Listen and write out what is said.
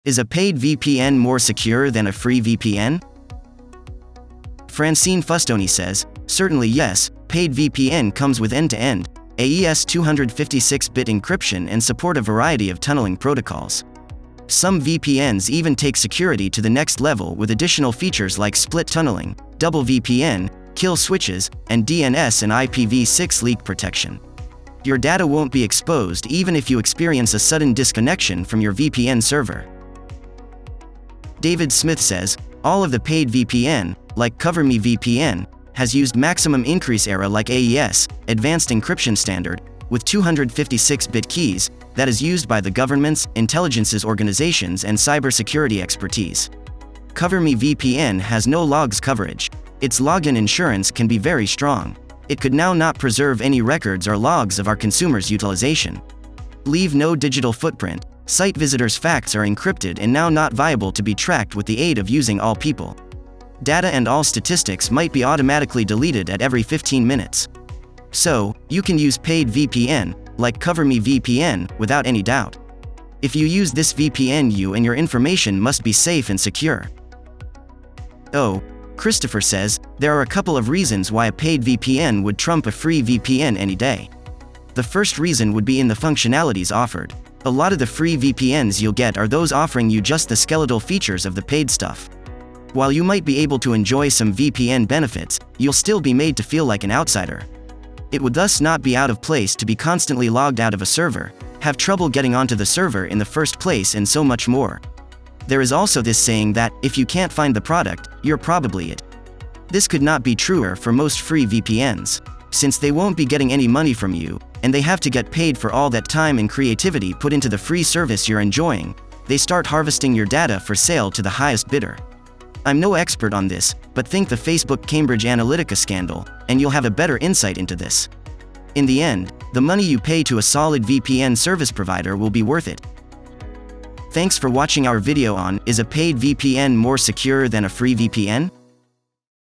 Is a paid VPN more secure than a free VPN? Francine Fustoni says, certainly yes, paid VPN comes with end-to-end, AES 256-bit encryption and support a variety of tunneling protocols. Some VPNs even take security to the next level with additional features like split tunneling, double VPN, kill switches, and DNS and IPv6 leak protection. Your data won't be exposed even if you experience a sudden disconnection from your VPN server. David Smith says, all of the paid VPN, like CoverMeVPN, has used maximum increase era like AES, Advanced Encryption Standard, with 256-bit keys, that is used by the governments, intelligence organizations and cybersecurity expertise. CoverMeVPN has no logs coverage. Its login insurance can be very strong. It could now not preserve any records or logs of our consumers' utilization. Leave no digital footprint. Site visitors' facts are encrypted and now not viable to be tracked with the aid of using all people. Data and all statistics might be automatically deleted at every 15 minutes. So, you can use paid VPN, like CoverMeVPN, without any doubt. If you use this VPN, you and your information must be safe and secure. Oh, Christopher says, there are a couple of reasons why a paid VPN would trump a free VPN any day. The first reason would be in the functionalities offered. A lot of the free VPNs you'll get are those offering you just the skeletal features of the paid stuff. While you might be able to enjoy some VPN benefits, you'll still be made to feel like an outsider. It would thus not be out of place to be constantly logged out of a server, have trouble getting onto the server in the first place and so much more. There is also this saying that, if you can't find the product, you're probably it. This could not be truer for most free VPNs. Since they won't be getting any money from you, and they have to get paid for all that time and creativity put into the free service you're enjoying, they start harvesting your data for sale to the highest bidder. I'm no expert on this, but think the Facebook Cambridge Analytica scandal, and you'll have a better insight into this. In the end, the money you pay to a solid VPN service provider will be worth it. Thanks for watching our video on, is a paid VPN more secure than a free VPN?